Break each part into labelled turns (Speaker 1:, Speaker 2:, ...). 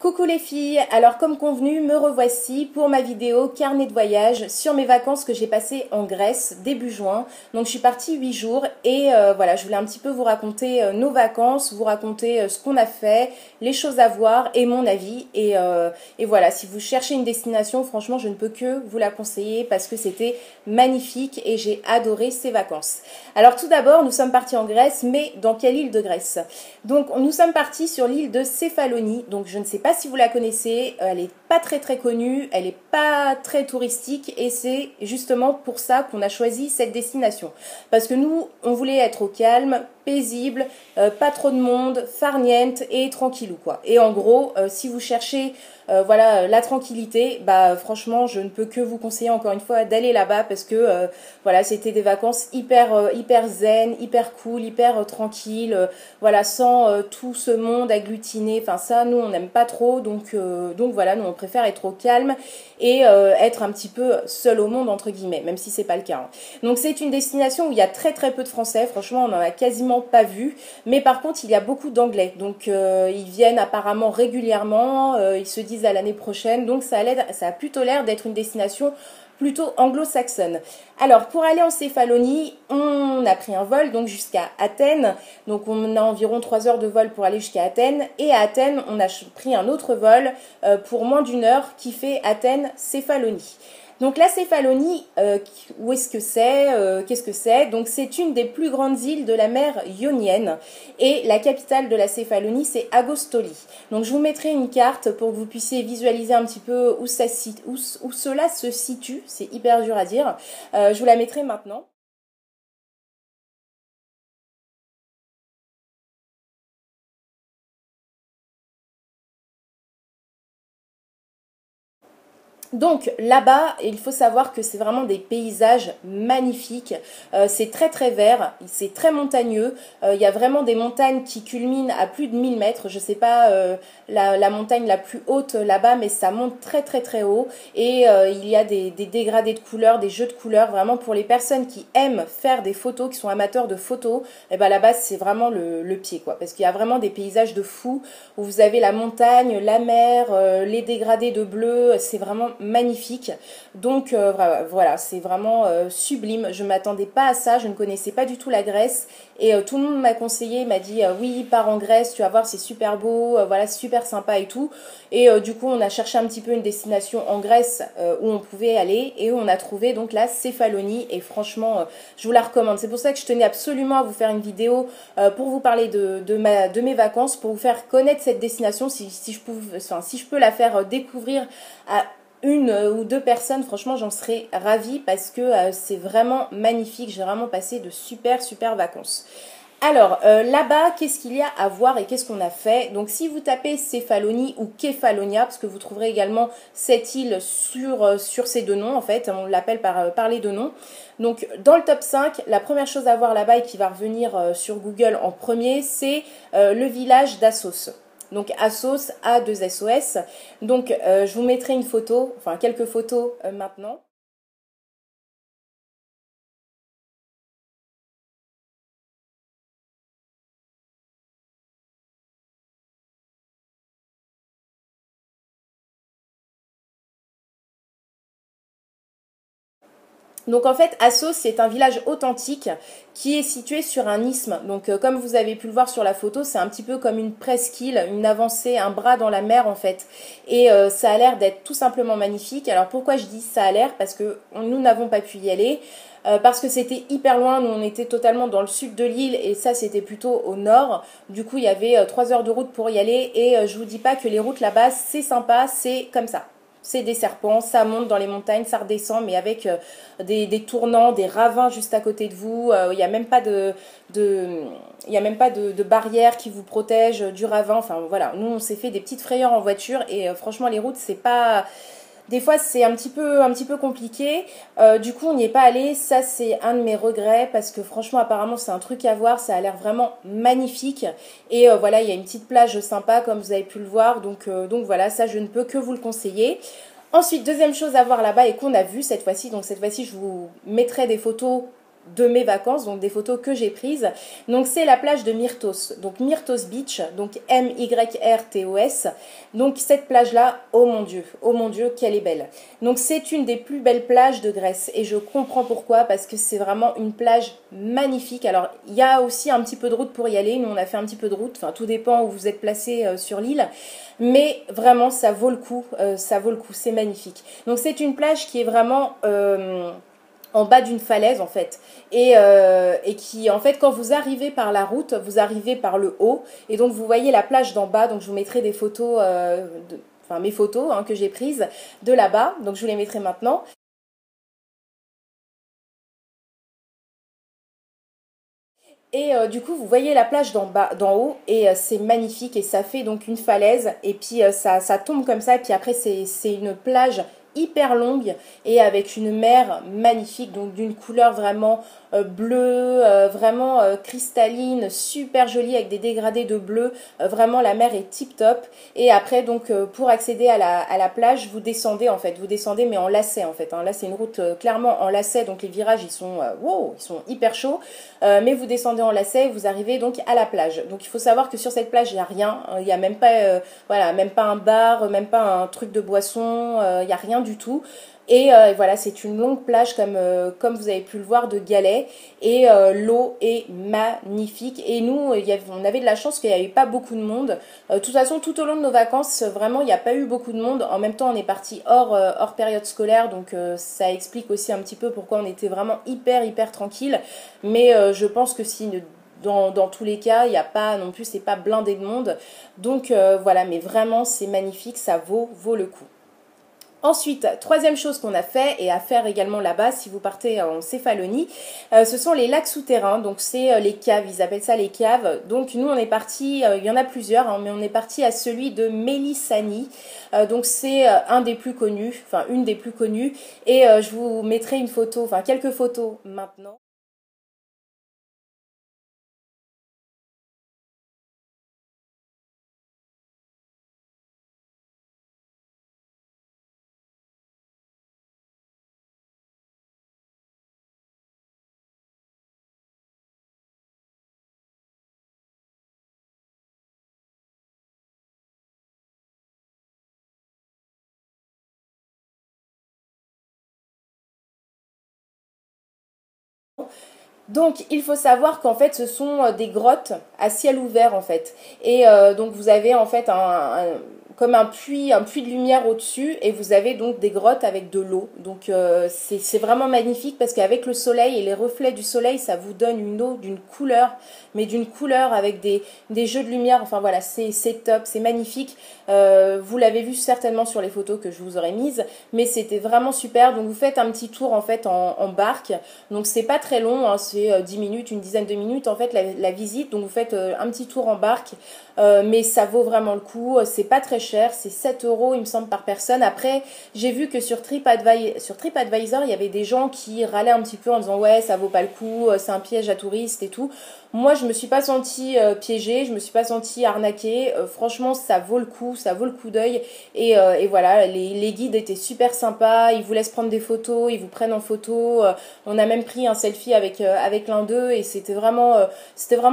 Speaker 1: Coucou les filles, alors comme convenu, me revoici pour ma vidéo carnet de voyage sur mes vacances que j'ai passées en Grèce début juin. Donc je suis partie 8 jours et voilà, je voulais un petit peu vous raconter nos vacances, vous raconter ce qu'on a fait, les choses à voir et mon avis. Et voilà, si vous cherchez une destination, franchement je ne peux que vous la conseiller parce que c'était magnifique et j'ai adoré ces vacances. Alors tout d'abord, nous sommes partis en Grèce, mais dans quelle île de Grèce? Donc nous sommes partis sur l'île de Céphalonie, donc je ne sais pas si vous la connaissez, elle n'est pas très connue, elle n'est pas très touristique et c'est justement pour ça qu'on a choisi cette destination. Parce que nous, on voulait être au calme, paisible, pas trop de monde, farniente et tranquillou quoi. Et en gros, si vous cherchez voilà la tranquillité, bah franchement je ne peux que vous conseiller encore une fois d'aller là-bas parce que voilà, c'était des vacances hyper zen, hyper cool, hyper tranquille, voilà, sans tout ce monde agglutiné. Enfin ça nous on n'aime pas trop, donc voilà, nous on préfère être au calme et être un petit peu seul au monde entre guillemets, même si c'est pas le cas hein. Donc c'est une destination où il y a très peu de français, franchement on en a quasiment pas vu, mais par contre il y a beaucoup d'anglais, donc ils viennent apparemment régulièrement, ils se disent à l'année prochaine, donc ça a plutôt l'air d'être une destination plutôt anglo-saxonne. Alors pour aller en Céphalonie, on a pris un vol donc jusqu'à Athènes, donc on a environ 3 heures de vol pour aller jusqu'à Athènes, et à Athènes on a pris un autre vol pour moins d'une heure qui fait Athènes-Céphalonie. Donc la Céphalonie, où est-ce que c'est, qu'est-ce que c'est? Donc c'est une des plus grandes îles de la mer Ionienne et la capitale de la Céphalonie c'est Agostoli. Donc je vous mettrai une carte pour que vous puissiez visualiser un petit peu où cela se situe, c'est hyper dur à dire. Je vous la mettrai maintenant. Donc là-bas, il faut savoir que c'est vraiment des paysages magnifiques, c'est très vert, c'est très montagneux, il y a vraiment des montagnes qui culminent à plus de 1000 mètres, je sais pas la montagne la plus haute là-bas, mais ça monte très haut et il y a des dégradés de couleurs, des jeux de couleurs, vraiment pour les personnes qui aiment faire des photos, qui sont amateurs de photos, et ben là-bas c'est vraiment le pied quoi, parce qu'il y a vraiment des paysages de fou où vous avez la montagne, la mer, les dégradés de bleu, c'est vraiment magnifique. Donc voilà, c'est vraiment sublime. Je ne m'attendais pas à ça, je ne connaissais pas du tout la Grèce et tout le monde m'a conseillé, m'a dit oui, pars en Grèce, tu vas voir, c'est super beau, voilà, super sympa et tout. Et du coup, on a cherché un petit peu une destination en Grèce où on pouvait aller et on a trouvé donc la Céphalonie et franchement, je vous la recommande. C'est pour ça que je tenais absolument à vous faire une vidéo pour vous parler de mes vacances, pour vous faire connaître cette destination, si je peux la faire découvrir à une ou deux personnes, franchement j'en serais ravie parce que c'est vraiment magnifique, j'ai vraiment passé de super vacances. Alors là-bas, qu'est-ce qu'il y a à voir et qu'est-ce qu'on a fait? Donc si vous tapez Céphalonie ou Kefalonia, parce que vous trouverez également cette île sur ces deux noms en fait, on l'appelle par les deux noms. Donc dans le top 5, la première chose à voir là-bas et qui va revenir sur Google en premier, c'est le village d'Assos. Donc Assos, A2SOS. Donc je vous mettrai une photo, enfin quelques photos maintenant. Donc en fait, Assos, c'est un village authentique qui est situé sur un isthme. Donc comme vous avez pu le voir sur la photo, c'est un petit peu comme une presqu'île, une avancée, un bras dans la mer en fait. Et ça a l'air d'être tout simplement magnifique. Alors pourquoi je dis ça a l'air? Parce que nous n'avons pas pu y aller. Parce que c'était hyper loin, nous on était totalement dans le sud de l'île et ça c'était plutôt au nord. Du coup il y avait 3 heures de route pour y aller et je vous dis pas que les routes là-bas c'est sympa, c'est comme ça. C'est des serpents, ça monte dans les montagnes, ça redescend, mais avec des tournants, des ravins juste à côté de vous. Il n'y a même pas il y a même pas de barrière qui vous protège du ravin. Enfin voilà, nous on s'est fait des petites frayeurs en voiture et franchement les routes c'est pas. Des fois, c'est un petit peu compliqué. Du coup, on n'y est pas allé. Ça, c'est un de mes regrets parce que franchement, apparemment, c'est un truc à voir. Ça a l'air vraiment magnifique. Et voilà, il y a une petite plage sympa comme vous avez pu le voir. Donc voilà, ça, je ne peux que vous le conseiller. Ensuite, deuxième chose à voir là-bas et qu'on a vu cette fois-ci. Donc cette fois-ci, je vous mettrai des photos de mes vacances, donc des photos que j'ai prises. Donc c'est la plage de Myrtos, donc Myrtos Beach, donc Myrtos. Donc cette plage-là, oh mon Dieu, qu'elle est belle. Donc c'est une des plus belles plages de Grèce et je comprends pourquoi, parce que c'est vraiment une plage magnifique. Alors il y a aussi un petit peu de route pour y aller, nous on a fait un petit peu de route, enfin tout dépend où vous êtes placé sur l'île, mais vraiment ça vaut le coup, c'est magnifique. Donc c'est une plage qui est vraiment en bas d'une falaise en fait et qui en fait quand vous arrivez par la route vous arrivez par le haut et donc vous voyez la plage d'en bas, donc je vous mettrai des photos enfin mes photos que j'ai prises de là-bas, donc je vous les mettrai maintenant. Et du coup, vous voyez la plage d'en bas, d'en haut, et c'est magnifique, et ça fait donc une falaise, et puis ça tombe comme ça, et puis après c'est une plage hyper longue et avec une mer magnifique, donc d'une couleur vraiment bleue, vraiment cristalline, super jolie avec des dégradés de bleu. Vraiment la mer est tip top. Et après donc pour accéder à la plage, vous descendez en fait, vous descendez mais en lacet en fait. Hein. Là c'est une route clairement en lacet, donc les virages ils sont wow, ils sont hyper chauds. Mais vous descendez en lacet et vous arrivez donc à la plage. Donc il faut savoir que sur cette plage il n'y a rien, il n'y a même pas voilà, même pas un bar, même pas un truc de boisson, il n'y a rien du tout. Et voilà, c'est une longue plage comme vous avez pu le voir de galets et l'eau est magnifique. Et nous, on avait de la chance qu'il n'y avait pas beaucoup de monde. De toute façon, tout au long de nos vacances, vraiment, il n'y a pas eu beaucoup de monde. En même temps, on est parti hors période scolaire, donc ça explique aussi un petit peu pourquoi on était vraiment hyper tranquille. Mais je pense que si dans tous les cas, il n'y a pas non plus, c'est pas blindé de monde. Donc voilà, mais vraiment, c'est magnifique, ça vaut le coup. Ensuite, troisième chose qu'on a fait et à faire également là-bas, si vous partez en Céphalonie, ce sont les lacs souterrains. Donc c'est les caves, ils appellent ça les caves. Donc nous on est parti, il y en a plusieurs, mais on est parti à celui de Mélissani. Donc c'est un des plus connus, enfin une des plus connues. Et je vous mettrai une photo, enfin quelques photos maintenant. Donc, il faut savoir qu'en fait, ce sont des grottes à ciel ouvert en fait. Et donc, vous avez en fait comme un puits de lumière au-dessus, et vous avez donc des grottes avec de l'eau. Donc, c'est vraiment magnifique parce qu'avec le soleil et les reflets du soleil, ça vous donne une eau d'une couleur, mais d'une couleur avec des jeux de lumière. Enfin voilà, c'est top, c'est magnifique. Vous l'avez vu certainement sur les photos que je vous aurais mises, mais c'était vraiment super. Donc, vous faites un petit tour en fait en barque. Donc c'est pas très long, hein, c'est 10 minutes, une dizaine de minutes en fait la visite. Donc vous faites un petit tour en barque, mais ça vaut vraiment le coup. C'est pas très cher, c'est 7 euros il me semble par personne. Après j'ai vu que sur TripAdvisor il y avait des gens qui râlaient un petit peu en disant ouais ça vaut pas le coup, c'est un piège à touristes et tout. Moi je me suis pas sentie piégée, je me suis pas sentie arnaquée. Franchement ça vaut le coup, ça vaut le coup d'œil. Et voilà, les guides étaient super sympas, ils vous laissent prendre des photos, ils vous prennent en photo. On a même pris un selfie avec l'un d'eux et c'était vraiment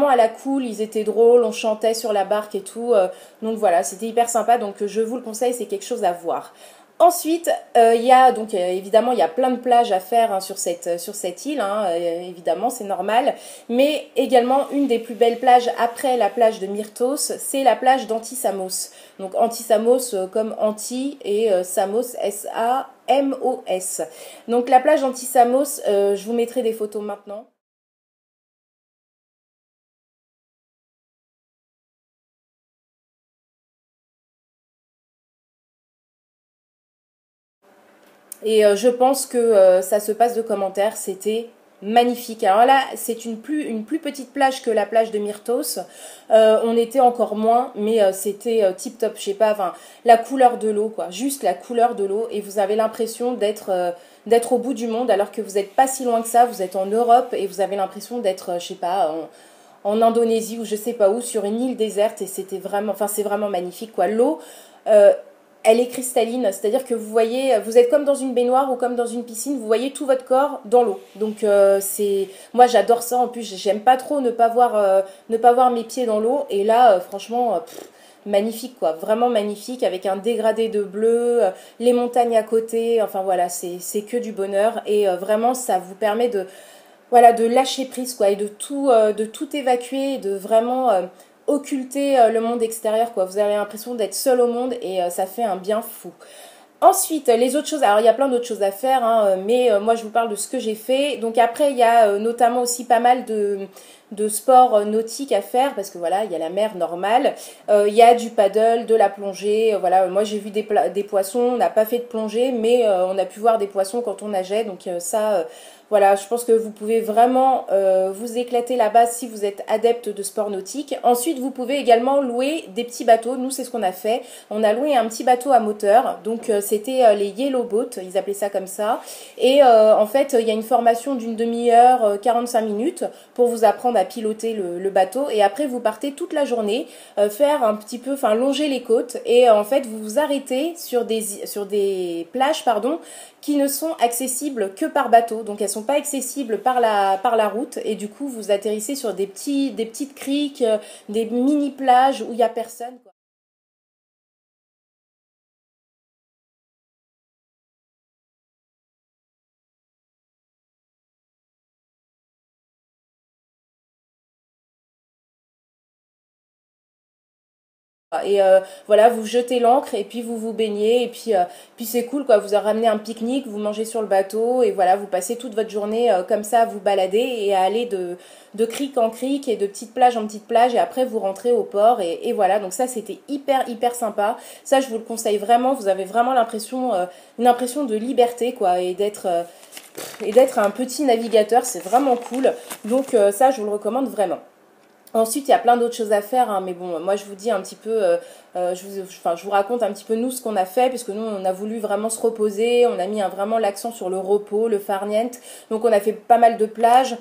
Speaker 1: à la cool, ils étaient drôles, on chantait sur la barque et tout. Donc voilà, c'était hyper sympa, donc je vous le conseille, c'est quelque chose à voir. Ensuite, il y a donc évidemment il y a plein de plages à faire sur cette île, hein, évidemment c'est normal, mais également une des plus belles plages après la plage de Myrtos, c'est la plage d'Antisamos. Donc Antisamos comme Anti et Samos Samos. Donc la plage d'Antisamos, je vous mettrai des photos maintenant. Et je pense que ça se passe de commentaires. C'était magnifique. Alors là, c'est une plus petite plage que la plage de Myrtos. On était encore moins, mais c'était tip top. Je sais pas, enfin, la couleur de l'eau, quoi. Juste la couleur de l'eau. Et vous avez l'impression d'être au bout du monde, alors que vous n'êtes pas si loin que ça. Vous êtes en Europe et vous avez l'impression d'être, je sais pas, en Indonésie ou je sais pas où, sur une île déserte. Et c'était vraiment, enfin, c'est vraiment magnifique, quoi. L'eau. euh, elle est cristalline, c'est-à-dire que vous voyez, vous êtes comme dans une baignoire ou comme dans une piscine, vous voyez tout votre corps dans l'eau. Donc moi j'adore ça. En plus j'aime pas trop ne pas voir mes pieds dans l'eau. Et là franchement magnifique quoi, vraiment magnifique avec un dégradé de bleu, les montagnes à côté. Enfin voilà, c'est que du bonheur et vraiment ça vous permet de voilà, de lâcher prise quoi et de tout évacuer, de vraiment occulter le monde extérieur quoi. Vous avez l'impression d'être seul au monde et ça fait un bien fou. Ensuite, les autres choses, alors il y a plein d'autres choses à faire, hein, mais moi je vous parle de ce que j'ai fait. Donc après, il y a notamment aussi pas mal de sports nautiques à faire, parce que voilà, il y a la mer normale, il y a du paddle, de la plongée, voilà, moi j'ai vu des poissons, on n'a pas fait de plongée, mais on a pu voir des poissons quand on nageait, donc voilà, je pense que vous pouvez vraiment vous éclater là-bas si vous êtes adepte de sport nautique. Ensuite, vous pouvez également louer des petits bateaux. Nous, c'est ce qu'on a fait. On a loué un petit bateau à moteur. Donc, c'était les Yellow Boat. Ils appelaient ça comme ça. Et en fait, il y a une formation d'une demi-heure, 45 minutes pour vous apprendre à piloter le bateau. Et après, vous partez toute la journée faire un petit peu, enfin, longer les côtes. Et en fait, vous vous arrêtez sur des plages, pardon, qui ne sont accessibles que par bateau. Donc elles sont pas accessibles par la route et du coup vous atterrissez sur des petites criques, des mini plages où il y a personne quoi. Et voilà, vous jetez l'ancre et puis vous vous baignez et puis c'est cool quoi. Vous ramenez un pique-nique, vous mangez sur le bateau et voilà, vous passez toute votre journée comme ça à vous balader et à aller de crique en crique et de petite plage en petite plage et après vous rentrez au port et voilà. Donc ça c'était hyper sympa. Ça je vous le conseille vraiment. Vous avez vraiment une impression de liberté quoi et d'être un petit navigateur. C'est vraiment cool. Donc ça je vous le recommande vraiment. Ensuite, il y a plein d'autres choses à faire, hein, mais bon, moi je vous dis un petit peu, je vous raconte un petit peu nous ce qu'on a fait, puisque nous on a voulu vraiment se reposer, on a mis vraiment l'accent sur le repos, le farniente, donc on a fait pas mal de plages,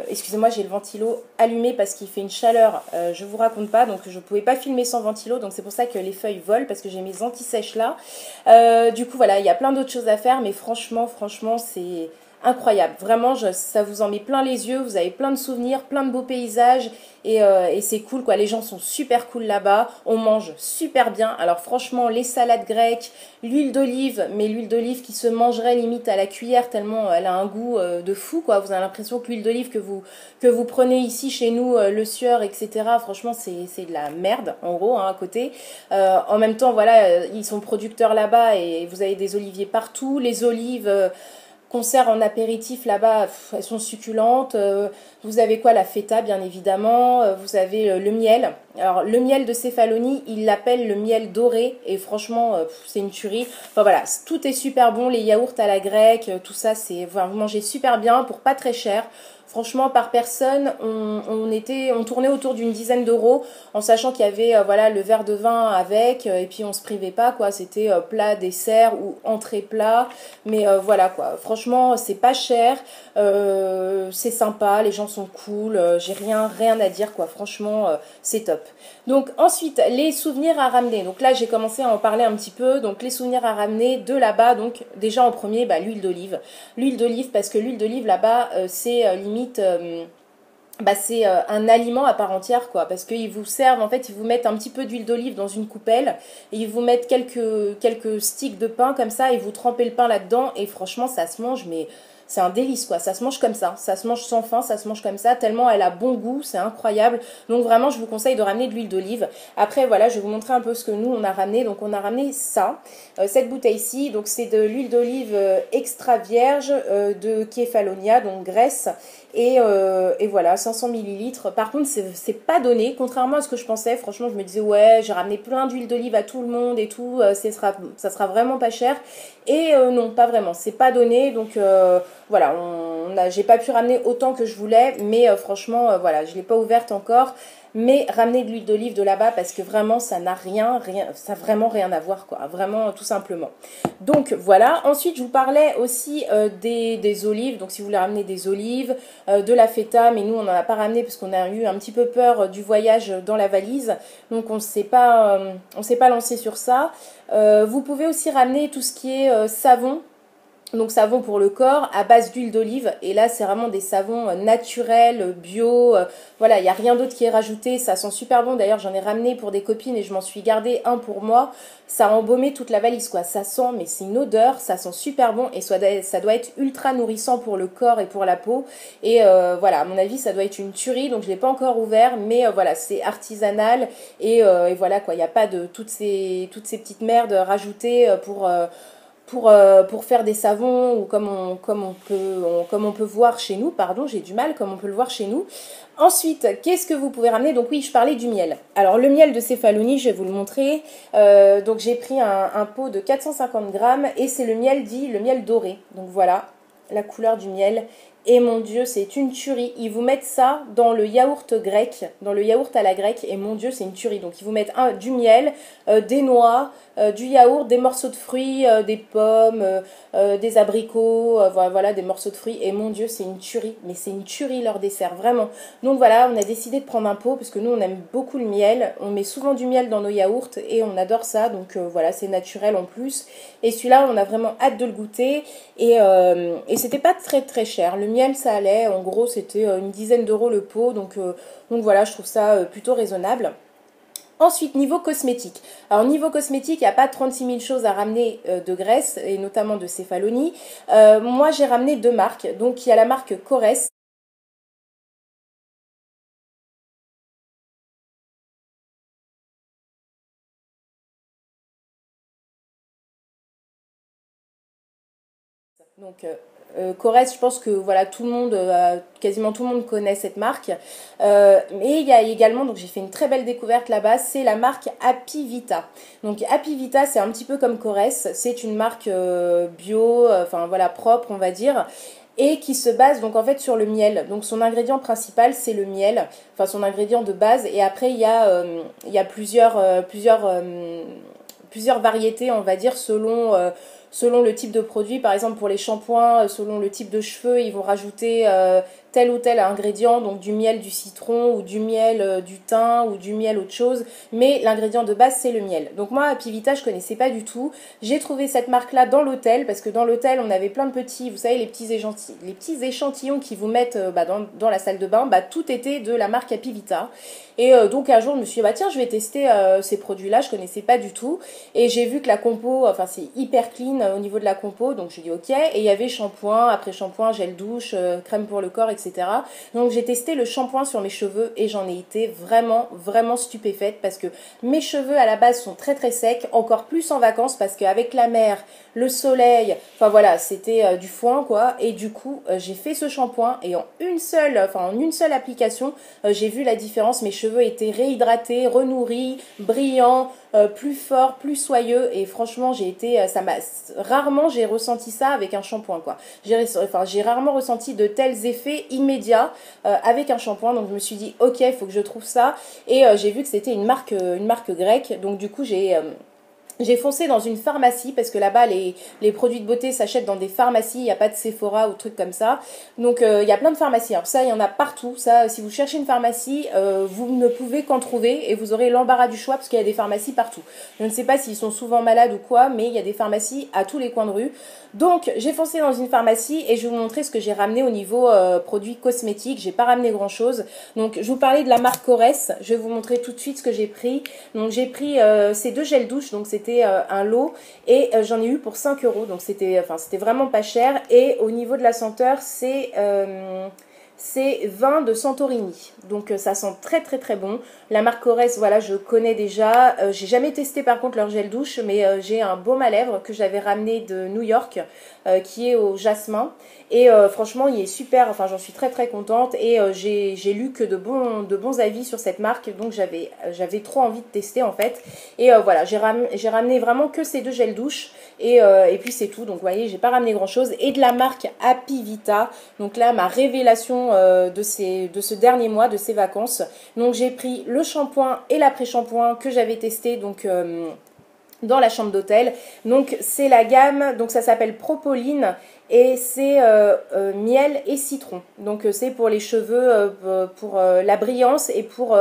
Speaker 1: excusez-moi j'ai le ventilo allumé parce qu'il fait une chaleur, je vous raconte pas, donc je pouvais pas filmer sans ventilo, donc c'est pour ça que les feuilles volent, parce que j'ai mes anti-sèches là. Du coup voilà, il y a plein d'autres choses à faire, mais franchement c'est incroyable, vraiment ça vous en met plein les yeux, vous avez plein de souvenirs, plein de beaux paysages et c'est cool quoi, les gens sont super cool là-bas, on mange super bien, alors franchement les salades grecques, l'huile d'olive, mais l'huile d'olive qui se mangerait limite à la cuillère tellement elle a un goût de fou quoi, vous avez l'impression que l'huile d'olive que vous prenez ici chez nous, le Sieur etc, franchement c'est de la merde en gros hein, à côté, en même temps voilà, ils sont producteurs là-bas et vous avez des oliviers partout, les olives qu'on sert en apéritif là-bas, elles sont succulentes. Vous avez quoi? La feta, bien évidemment. Vous avez le miel. Alors, le miel de Céphalonie, ils l'appellent le miel doré. Et franchement, c'est une tuerie. Enfin voilà, tout est super bon. Les yaourts à la grecque, tout ça, enfin, vous mangez super bien pour pas très cher. Franchement, par personne, on tournait autour d'une dizaine d'euros, en sachant qu'il y avait voilà le verre de vin avec, et puis on se privait pas quoi. C'était plat, dessert ou entrée plat, mais voilà quoi. Franchement, c'est pas cher, c'est sympa, les gens sont cool, j'ai rien à dire quoi. Franchement, c'est top. Donc ensuite, les souvenirs à ramener. Donc là, j'ai commencé à en parler un petit peu. Donc les souvenirs à ramener de là-bas. Donc déjà en premier, bah, l'huile d'olive. L'huile d'olive parce que l'huile d'olive là-bas, c'est limite bah c'est un aliment à part entière quoi, parce qu'ils vous servent en fait, ils vous mettent un petit peu d'huile d'olive dans une coupelle et ils vous mettent quelques sticks de pain comme ça et vous trempez le pain là-dedans et franchement ça se mange mais c'est un délice quoi, ça se mange comme ça se mange sans faim, ça se mange comme ça tellement elle a bon goût, c'est incroyable. Donc vraiment je vous conseille de ramener de l'huile d'olive. Après voilà, je vais vous montrer un peu ce que nous on a ramené. Donc on a ramené ça, cette bouteille-ci, donc c'est de l'huile d'olive extra vierge de Kefalonia, donc Grèce. Et voilà, 500 millilitres. Par contre, c'est pas donné, contrairement à ce que je pensais. Franchement, je me disais, ouais, j'ai ramené plein d'huile d'olive à tout le monde et tout, ça sera vraiment pas cher. Et non, pas vraiment, c'est pas donné. Donc voilà, j'ai pas pu ramener autant que je voulais, mais franchement, voilà, je l'ai pas ouverte encore. Mais ramener de l'huile d'olive de là-bas parce que vraiment ça n'a ça a vraiment rien à voir quoi, vraiment tout simplement. Donc voilà, ensuite je vous parlais aussi des olives, donc si vous voulez ramener des olives, de la feta, mais nous on n'en a pas ramené parce qu'on a eu un petit peu peur du voyage dans la valise, donc on s'est pas lancé sur ça. Vous pouvez aussi ramener tout ce qui est savon. Donc savon pour le corps à base d'huile d'olive et là c'est vraiment des savons naturels, bio, voilà il n'y a rien d'autre qui est rajouté, ça sent super bon, d'ailleurs j'en ai ramené pour des copines et je m'en suis gardé un pour moi, ça a embaumé toute la valise quoi, ça sent mais c'est une odeur, ça sent super bon et ça doit être ultra nourrissant pour le corps et pour la peau et voilà à mon avis ça doit être une tuerie donc je ne l'ai pas encore ouvert mais voilà c'est artisanal et voilà quoi, il n'y a pas de toutes ces petites merdes rajoutées pour faire des savons ou comme on peut voir chez nous, pardon, j'ai du mal, comme on peut le voir chez nous. Ensuite, qu'est-ce que vous pouvez ramener? Donc oui, je parlais du miel. Alors le miel de Céphalonie, je vais vous le montrer. Donc j'ai pris un pot de 450 grammes et c'est le miel dit le miel doré. Donc voilà, la couleur du miel. Et mon Dieu, c'est une tuerie. Ils vous mettent ça dans le yaourt grec, dans le yaourt à la grecque. Et mon Dieu, c'est une tuerie. Donc, ils vous mettent du miel, des noix, du yaourt, des morceaux de fruits, des pommes, des abricots, voilà, des morceaux de fruits. Et mon Dieu, c'est une tuerie. Mais c'est une tuerie leur dessert, vraiment. Donc voilà, on a décidé de prendre un pot parce que nous, on aime beaucoup le miel. On met souvent du miel dans nos yaourts et on adore ça. Donc voilà, c'est naturel en plus. Et celui-là, on a vraiment hâte de le goûter. Et c'était pas très très cher. Le miel, ça allait. En gros, c'était une dizaine d'euros le pot. Donc voilà, je trouve ça plutôt raisonnable. Ensuite, niveau cosmétique. Alors, niveau cosmétique, il n'y a pas 36 000 choses à ramener de Grèce, et notamment de Céphalonie. Moi, j'ai ramené deux marques. Donc, il y a la marque Corès. Donc, Corès, je pense que voilà, tout le monde, quasiment tout le monde connaît cette marque. Mais il y a également, donc j'ai fait une très belle découverte là-bas, c'est la marque Happy Vita. Donc Happy Vita, c'est un petit peu comme Corès, c'est une marque bio, enfin voilà, propre, on va dire. Et qui se base donc en fait sur le miel. Donc son ingrédient principal c'est le miel, enfin son ingrédient de base. Et après il y a plusieurs variétés, on va dire, selon le type de produit. Par exemple, pour les shampoings, selon le type de cheveux, ils vont rajouter tel ou tel ingrédient, donc du miel du citron ou du miel du thym ou du miel autre chose. Mais l'ingrédient de base, c'est le miel. Donc moi, Happy Vita, je connaissais pas du tout. J'ai trouvé cette marque-là dans l'hôtel, parce que dans l'hôtel, on avait plein de petits, vous savez, les petits échantillons qui vous mettent dans la salle de bain. Tout était de la marque Happy Vita. Et donc un jour, je me suis dit, tiens, je vais tester ces produits-là, je connaissais pas du tout. Et j'ai vu que la compo, enfin c'est hyper clean au niveau de la compo, donc je dis ok. Et il y avait shampoing, après shampoing, gel douche, crème pour le corps, etc. Donc j'ai testé le shampoing sur mes cheveux et j'en ai été vraiment, vraiment stupéfaite parce que mes cheveux à la base sont très très secs, encore plus en vacances parce qu'avec la mer, le soleil, enfin voilà, c'était du foin quoi. Et du coup, j'ai fait ce shampoing et en une seule application, j'ai vu la différence. Mes cheveux étaient réhydratés, renourris, brillants, plus forts, plus soyeux et franchement rarement j'ai ressenti ça avec un shampoing quoi. J'ai rarement ressenti de tels effets immédiats avec un shampoing, donc je me suis dit ok, il faut que je trouve ça et j'ai vu que c'était une marque grecque, donc du coup j'ai foncé dans une pharmacie parce que là-bas les produits de beauté s'achètent dans des pharmacies, il n'y a pas de Sephora ou trucs comme ça. Donc il y a plein de pharmacies. Alors ça, il y en a partout. Ça, si vous cherchez une pharmacie, vous ne pouvez qu'en trouver et vous aurez l'embarras du choix parce qu'il y a des pharmacies partout. Je ne sais pas s'ils sont souvent malades ou quoi, mais il y a des pharmacies à tous les coins de rue. Donc j'ai foncé dans une pharmacie et je vais vous montrer ce que j'ai ramené au niveau produits cosmétiques. J'ai pas ramené grand chose. Donc je vous parlais de la marque Corès. Je vais vous montrer tout de suite ce que j'ai pris. Donc j'ai pris ces deux gels douche. Donc c'était un lot et j'en ai eu pour 5 euros. Donc c'était vraiment pas cher. Et au niveau de la senteur, c'est vin de Santorini. Donc ça sent très très très bon. La marque Corès, voilà, je connais déjà. J'ai jamais testé par contre leur gel douche, mais j'ai un baume à lèvres que j'avais ramené de New York, qui est au jasmin. Et franchement, il est super, enfin j'en suis très très contente. Et j'ai lu que de bons avis sur cette marque, donc j'avais trop envie de tester en fait. Et voilà, j'ai ramené vraiment que ces deux gels douche. Et puis c'est tout, donc vous voyez, j'ai pas ramené grand chose. Et de la marque Happy Vita, donc là ma révélation de ce dernier mois, de ces vacances. Donc j'ai pris le shampoing et l'après-shampoing que j'avais testé donc dans la chambre d'hôtel. Donc c'est la gamme, donc ça s'appelle Propoline et c'est miel et citron. Donc c'est pour les cheveux, pour la brillance et pour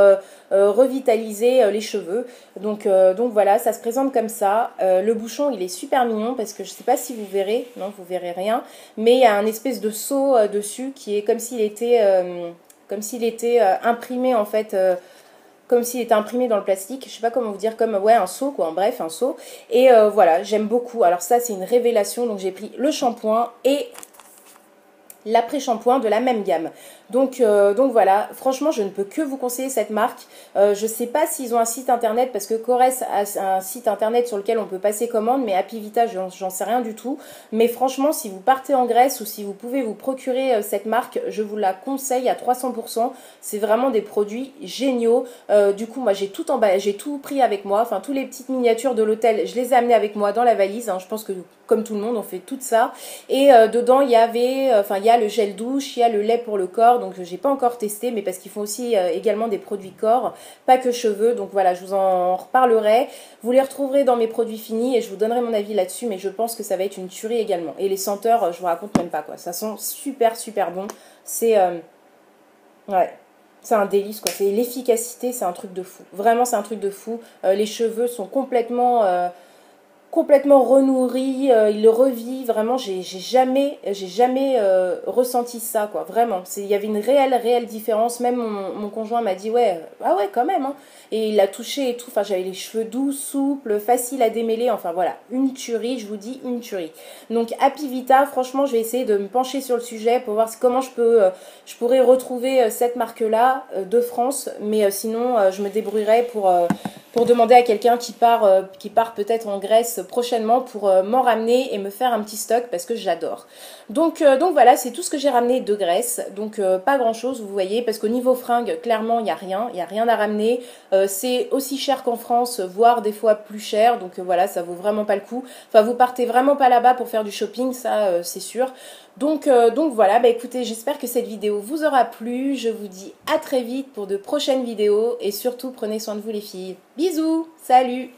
Speaker 1: revitaliser les cheveux. Donc voilà, ça se présente comme ça. Le bouchon il est super mignon parce que je ne sais pas si vous verrez, non vous verrez rien, mais il y a un espèce de seau dessus qui est comme s'il était imprimé en fait, comme s'il était imprimé dans le plastique, je sais pas comment vous dire, comme ouais un seau quoi, bref un seau. Et voilà, j'aime beaucoup. Alors ça c'est une révélation, donc j'ai pris le shampoing et l'après-shampoing de la même gamme. Donc voilà, franchement je ne peux que vous conseiller cette marque. Je ne sais pas s'ils ont un site internet parce que Corès a un site internet sur lequel on peut passer commande, mais Happy Vita j'en sais rien du tout. Mais franchement si vous partez en Grèce ou si vous pouvez vous procurer cette marque, je vous la conseille à 300%. C'est vraiment des produits géniaux. Du coup moi j'ai tout pris avec moi, enfin toutes les petites miniatures de l'hôtel je les ai amenées avec moi dans la valise, hein. Je pense que comme tout le monde on fait tout ça. Et dedans il y a le gel douche, il y a le lait pour le corps, donc j'ai pas encore testé, mais parce qu'ils font aussi également des produits corps, pas que cheveux, donc voilà, je vous en reparlerai. Vous les retrouverez dans mes produits finis et je vous donnerai mon avis là-dessus, mais je pense que ça va être une tuerie également. Et les senteurs, je vous raconte même pas quoi, ça sent super super bon. C'est ouais, c'est un délice quoi, c'est l'efficacité, c'est un truc de fou. Vraiment c'est un truc de fou. Les cheveux sont complètement renourri, il le revit, vraiment j'ai jamais ressenti ça quoi, vraiment, il y avait une réelle différence, même mon conjoint m'a dit ouais, ah ouais quand même, hein. Et il l'a touché et tout, enfin j'avais les cheveux doux, souples, faciles à démêler, enfin voilà, une tuerie, je vous dis une tuerie. Donc Happy Vita, franchement je vais essayer de me pencher sur le sujet pour voir comment je pourrais retrouver cette marque là de France, mais sinon je me débrouillerai pour demander à quelqu'un qui part peut-être en Grèce prochainement pour m'en ramener et me faire un petit stock parce que j'adore. Donc voilà, c'est tout ce que j'ai ramené de Grèce. Donc pas grand chose, vous voyez, parce qu'au niveau fringues, clairement, il n'y a rien à ramener. C'est aussi cher qu'en France, voire des fois plus cher. Donc voilà, ça vaut vraiment pas le coup. Enfin, vous partez vraiment pas là-bas pour faire du shopping, ça c'est sûr. Donc voilà, bah écoutez, j'espère que cette vidéo vous aura plu. Je vous dis à très vite pour de prochaines vidéos et surtout prenez soin de vous les filles. Bisous, salut!